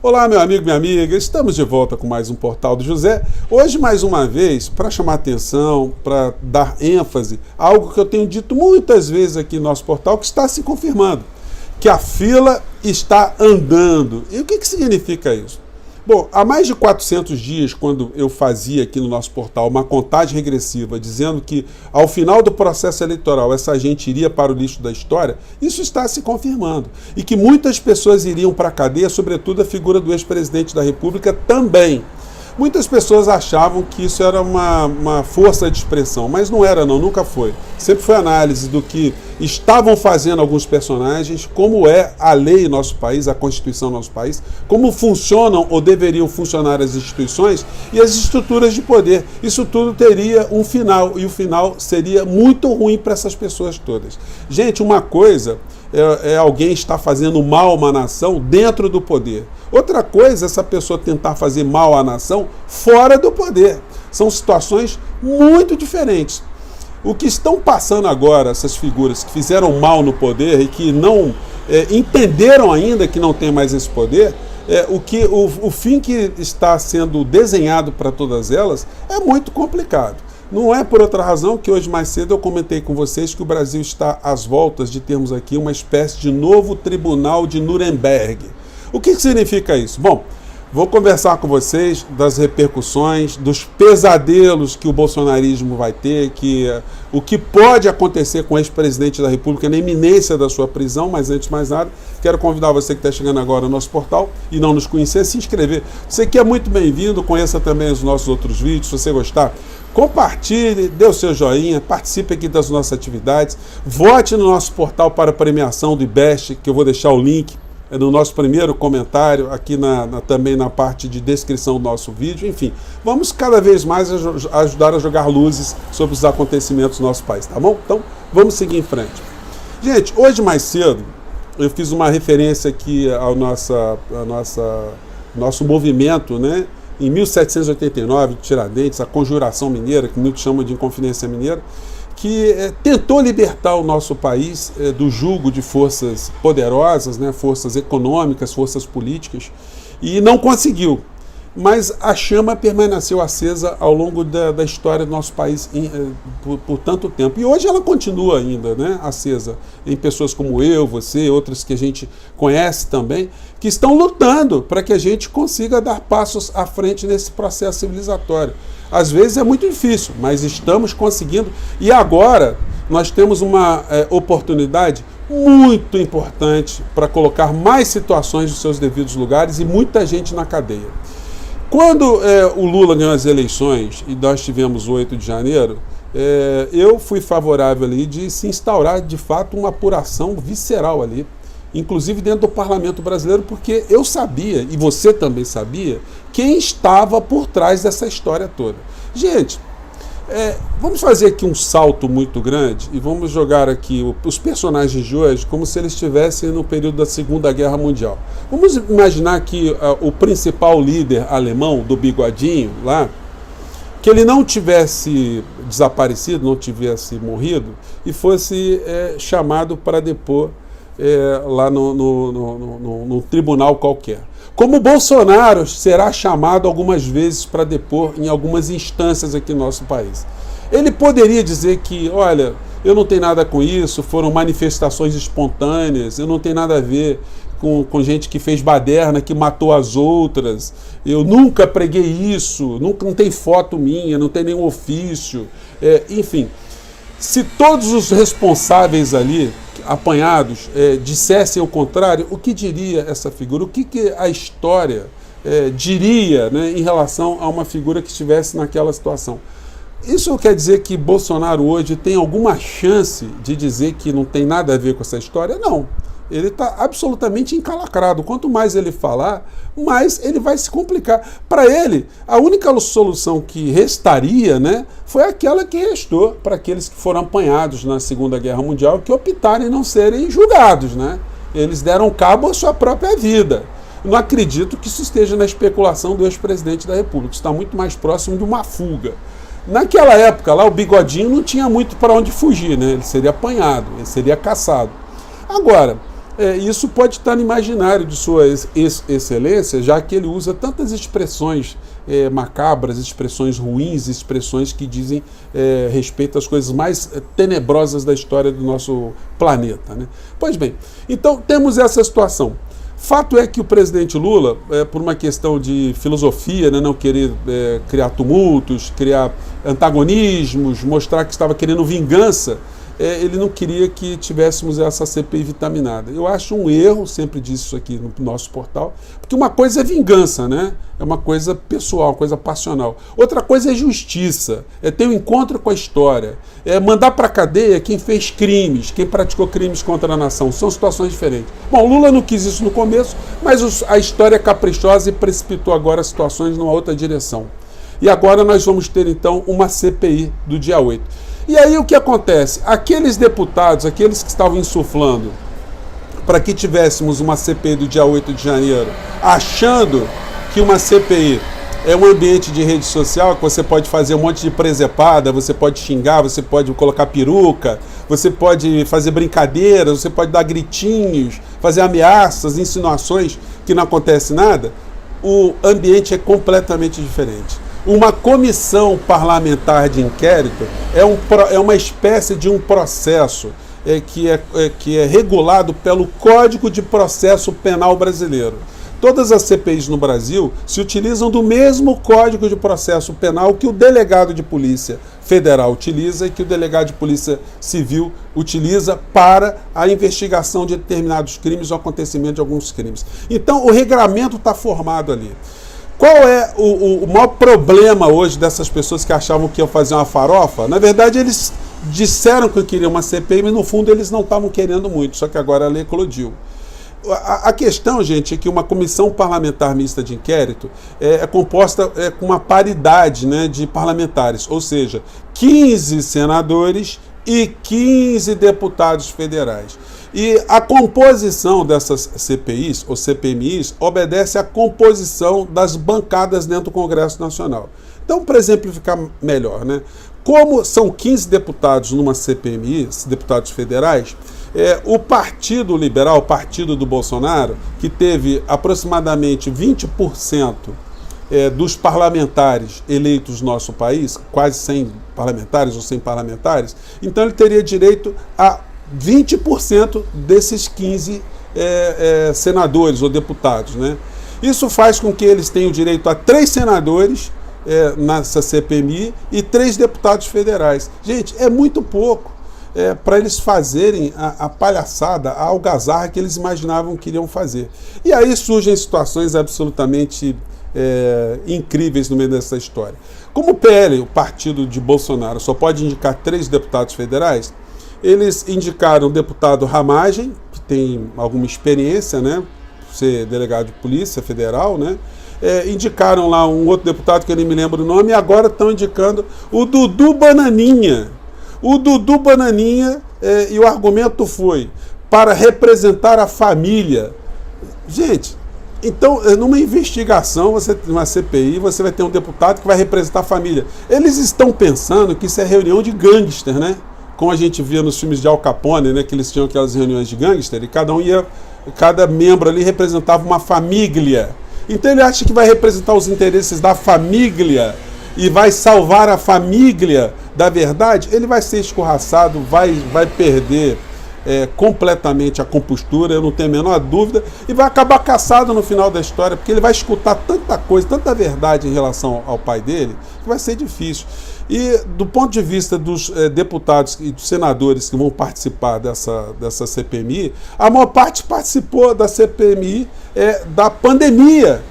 Olá, meu amigo, minha amiga, estamos de volta com mais um Portal do José. Hoje, mais uma vez, para chamar atenção, para dar ênfase a algo que eu tenho dito muitas vezes aqui no nosso portal, que está se confirmando, que a fila está andando. E o que significa isso? Bom, há mais de 400 dias, quando eu fazia aqui no nosso portal uma contagem regressiva, dizendo que ao final do processo eleitoral essa gente iria para o lixo da história, isso está se confirmando. E que muitas pessoas iriam para a cadeia, sobretudo a figura do ex-presidente da República também. Muitas pessoas achavam que isso era uma força de expressão, mas não era não, nunca foi. Sempre foi análise do que estavam fazendo alguns personagens, como é a lei em nosso país, a Constituição do nosso país, como funcionam ou deveriam funcionar as instituições e as estruturas de poder. Isso tudo teria um final, e o final seria muito ruim para essas pessoas todas. Gente, uma coisa é alguém estar fazendo mal a uma nação dentro do poder. Outra coisa é essa pessoa tentar fazer mal à nação fora do poder. São situações muito diferentes. O que estão passando agora, essas figuras que fizeram mal no poder e que não entenderam ainda que não tem mais esse poder, o fim que está sendo desenhado para todas elas é muito complicado. Não é por outra razão que hoje mais cedo eu comentei com vocês que o Brasil está às voltas de termos aqui uma espécie de novo tribunal de Nuremberg. O que significa isso? Bom, vou conversar com vocês das repercussões, dos pesadelos que o bolsonarismo vai ter, o que pode acontecer com o ex-presidente da República na iminência da sua prisão, mas antes de mais nada, quero convidar você que está chegando agora no nosso portal e não nos conhecer, a se inscrever. Você que é muito bem-vindo, conheça também os nossos outros vídeos, se você gostar, compartilhe, dê o seu joinha, participe aqui das nossas atividades, vote no nosso portal para a premiação do IBEST, que eu vou deixar o link no nosso primeiro comentário, aqui também na parte de descrição do nosso vídeo. Enfim, vamos cada vez mais ajudar a jogar luzes sobre os acontecimentos do nosso país, tá bom? Então, vamos seguir em frente. Gente, hoje mais cedo, eu fiz uma referência aqui ao nosso movimento, né? Em 1789, de Tiradentes, a Conjuração Mineira, que muitos chamam de Inconfidência Mineira, que tentou libertar o nosso país do jugo de forças poderosas, né, forças econômicas, forças políticas, e não conseguiu. Mas a chama permaneceu acesa ao longo da história do nosso país por tanto tempo. E hoje ela continua ainda, né, acesa em pessoas como eu, você, outras que a gente conhece também, que estão lutando para que a gente consiga dar passos à frente nesse processo civilizatório. Às vezes é muito difícil, mas estamos conseguindo. E agora nós temos uma oportunidade muito importante para colocar mais situações nos seus devidos lugares e muita gente na cadeia. Quando o Lula ganhou as eleições e nós tivemos o 8 de janeiro, eu fui favorável ali de se instaurar de fato uma apuração visceral ali, inclusive dentro do Parlamento brasileiro, porque eu sabia, e você também sabia, quem estava por trás dessa história toda. Gente, vamos fazer aqui um salto muito grande e vamos jogar aqui os personagens de hoje como se eles estivessem no período da Segunda Guerra Mundial. Vamos imaginar que o principal líder alemão, do bigodinho lá, que ele não tivesse desaparecido, não tivesse morrido e fosse chamado para depor lá no tribunal qualquer. Como o Bolsonaro será chamado algumas vezes para depor em algumas instâncias aqui no nosso país. Ele poderia dizer que, olha, eu não tenho nada com isso, foram manifestações espontâneas, eu não tenho nada a ver com gente que fez baderna, que matou as outras, eu nunca preguei isso, não tem foto minha, não tem nenhum ofício, enfim. Se todos os responsáveis ali, apanhados, dissessem o contrário, o que diria essa figura? O que a história diria, né, em relação a uma figura que estivesse naquela situação? Isso quer dizer que Bolsonaro hoje tem alguma chance de dizer que não tem nada a ver com essa história? Não. Ele está absolutamente encalacrado. Quanto mais ele falar, mais ele vai se complicar. Para ele, a única solução que restaria, né, foi aquela que restou para aqueles que foram apanhados na Segunda Guerra Mundial, que optaram em não serem julgados, né? Eles deram cabo à sua própria vida. Não acredito que isso esteja na especulação do ex-presidente da República. Isso está muito mais próximo de uma fuga. Naquela época, lá o bigodinho não tinha muito para onde fugir, né? Ele seria apanhado, ele seria caçado. Agora, Isso pode estar no imaginário de sua excelência, já que ele usa tantas expressões macabras, expressões ruins, expressões que dizem respeito às coisas mais tenebrosas da história do nosso planeta, né? Pois bem, então temos essa situação. Fato é que o presidente Lula, por uma questão de filosofia, né, não querer criar tumultos, criar antagonismos, mostrar que estava querendo vingança, ele não queria que tivéssemos essa CPI vitaminada. Eu acho um erro, sempre disse isso aqui no nosso portal, porque uma coisa é vingança, né? É uma coisa pessoal, uma coisa passional. Outra coisa é justiça, é ter um encontro com a história, é mandar para a cadeia quem fez crimes, quem praticou crimes contra a nação. São situações diferentes. Bom, Lula não quis isso no começo, mas a história é caprichosa e precipitou agora as situações numa outra direção. E agora nós vamos ter, então, uma CPI do dia 8. E aí o que acontece? Aqueles deputados, aqueles que estavam insuflando para que tivéssemos uma CPI do dia 8 de janeiro, achando que uma CPI é um ambiente de rede social, que você pode fazer um monte de presepada, você pode xingar, você pode colocar peruca, você pode fazer brincadeiras, você pode dar gritinhos, fazer ameaças, insinuações, que não acontece nada, o ambiente é completamente diferente. Uma comissão parlamentar de inquérito é uma espécie de um processo que é regulado pelo Código de Processo Penal brasileiro. Todas as CPIs no Brasil se utilizam do mesmo Código de Processo Penal que o delegado de Polícia Federal utiliza e que o delegado de Polícia Civil utiliza para a investigação de determinados crimes ou acontecimento de alguns crimes. Então, o regramento está formado ali. Qual é o maior problema hoje dessas pessoas que achavam que iam fazer uma farofa? Na verdade, eles disseram que queriam uma CPI, mas no fundo eles não estavam querendo muito, só que agora a lei eclodiu. A questão, gente, é que uma comissão parlamentar mista de inquérito é composta com uma paridade, né, de parlamentares, ou seja, 15 senadores e 15 deputados federais. E a composição dessas CPIs, ou CPMIs, obedece à composição das bancadas dentro do Congresso Nacional. Então, para exemplificar melhor, né, como são 15 deputados numa CPMI, deputados federais, o Partido Liberal, o partido do Bolsonaro, que teve aproximadamente 20% dos parlamentares eleitos no nosso país, quase 100 parlamentares ou 100 parlamentares, então ele teria direito a 20% desses 15 senadores ou deputados, né? Isso faz com que eles tenham direito a 3 senadores nessa CPMI e 3 deputados federais. Gente, é muito pouco para eles fazerem a palhaçada, a algazarra que eles imaginavam que iriam fazer. E aí surgem situações absolutamente incríveis no meio dessa história. Como o PL, o partido de Bolsonaro, só pode indicar 3 deputados federais, eles indicaram o deputado Ramagem, que tem alguma experiência, né, ser delegado de polícia federal, né? Indicaram lá um outro deputado que eu nem me lembro o nome, e agora estão indicando o Dudu Bananinha. O Dudu Bananinha, e o argumento foi para representar a família. Gente, então, numa investigação, numa CPI, você vai ter um deputado que vai representar a família. Eles estão pensando que isso é reunião de gangster, né? Como a gente via nos filmes de Al Capone, né, que eles tinham aquelas reuniões de gangster, e cada membro ali representava uma família. Então ele acha que vai representar os interesses da família e vai salvar a família da verdade. Ele vai ser escorraçado, vai perder completamente a compostura, eu não tenho a menor dúvida, e vai acabar caçado no final da história, porque ele vai escutar tanta coisa, tanta verdade em relação ao pai dele, que vai ser difícil. E do ponto de vista dos deputados e dos senadores que vão participar dessa CPMI, a maior parte participou da CPMI da pandemia,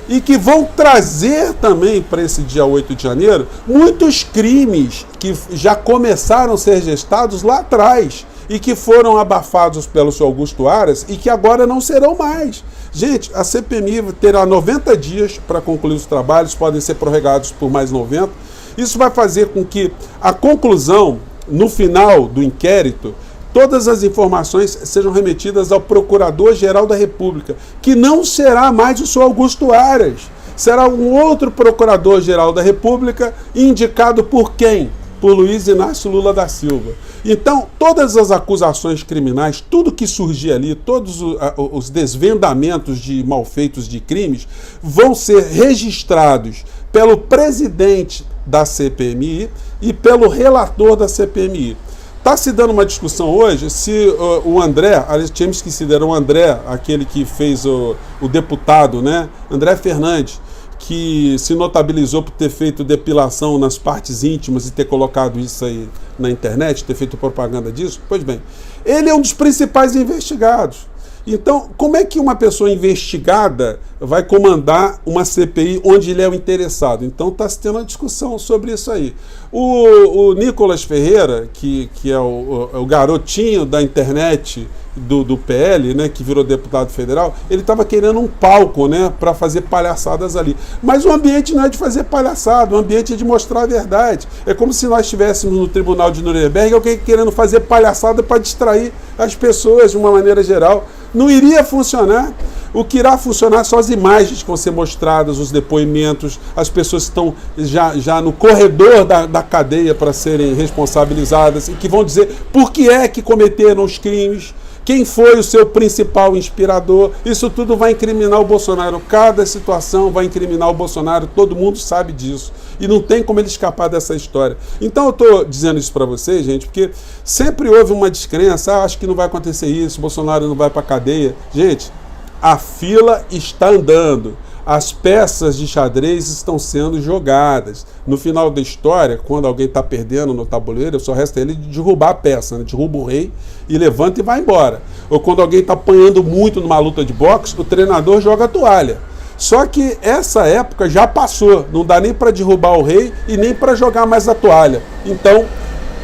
e que vão trazer também para esse dia 8 de janeiro muitos crimes que já começaram a ser gestados lá atrás e que foram abafados pelo senhor Augusto Aras e que agora não serão mais. Gente, a CPMI terá 90 dias para concluir os trabalhos, podem ser prorrogados por mais 90. Isso vai fazer com que a conclusão, no final do inquérito, todas as informações sejam remetidas ao Procurador-Geral da República, que não será mais o senhor Augusto Aras, será um outro Procurador-Geral da República, indicado por quem? Por Luiz Inácio Lula da Silva. Então, todas as acusações criminais, tudo que surgir ali, todos os desvendamentos de malfeitos, de crimes, vão ser registrados pelo presidente da CPMI e pelo relator da CPMI. Está se dando uma discussão hoje se o André, tinha esquecido, era o André, aquele que fez o deputado, né? André Fernandes, que se notabilizou por ter feito depilação nas partes íntimas e ter colocado isso aí na internet, ter feito propaganda disso. Pois bem, ele é um dos principais investigados. Então, como é que uma pessoa investigada vai comandar uma CPI onde ele é o interessado? Então, está se tendo uma discussão sobre isso aí. O Nicolas Ferreira, que é o garotinho da internet do PL, né, que virou deputado federal, ele estava querendo um palco, né, para fazer palhaçadas ali. Mas o ambiente não é de fazer palhaçada, o ambiente é de mostrar a verdade. É como se nós estivéssemos no tribunal de Nuremberg, alguém querendo fazer palhaçada para distrair as pessoas de uma maneira geral. Não iria funcionar. O que irá funcionar são as imagens que vão ser mostradas, os depoimentos, as pessoas que estão já no corredor da cadeia para serem responsabilizadas e que vão dizer por que é que cometeram os crimes, quem foi o seu principal inspirador. Isso tudo vai incriminar o Bolsonaro. Cada situação vai incriminar o Bolsonaro, todo mundo sabe disso. E não tem como ele escapar dessa história. Então eu estou dizendo isso para vocês, gente, porque sempre houve uma descrença, acho que não vai acontecer isso, Bolsonaro não vai para a cadeia. Gente, a fila está andando. As peças de xadrez estão sendo jogadas. No final da história, quando alguém está perdendo no tabuleiro, só resta ele derrubar a peça, né? Derruba o rei e levanta e vai embora. Ou quando alguém está apanhando muito numa luta de boxe, o treinador joga a toalha. Só que essa época já passou, não dá nem para derrubar o rei e nem para jogar mais a toalha. Então,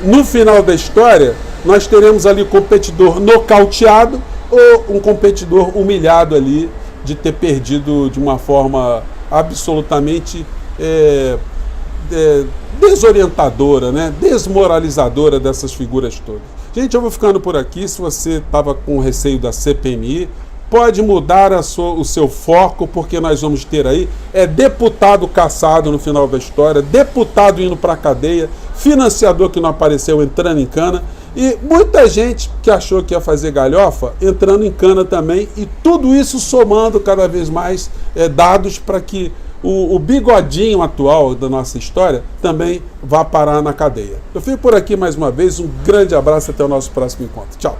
no final da história, nós teremos ali o competidor nocauteado ou um competidor humilhado ali, de ter perdido de uma forma absolutamente desorientadora, né? Desmoralizadora dessas figuras todas. Gente, eu vou ficando por aqui. Se você estava com receio da CPMI, pode mudar o seu foco, porque nós vamos ter aí deputado caçado no final da história, deputado indo para a cadeia, financiador que não apareceu entrando em cana, e muita gente que achou que ia fazer galhofa entrando em cana também, e tudo isso somando cada vez mais dados para que o bigodinho atual da nossa história também vá parar na cadeia. Eu fico por aqui mais uma vez, um grande abraço, até o nosso próximo encontro. Tchau!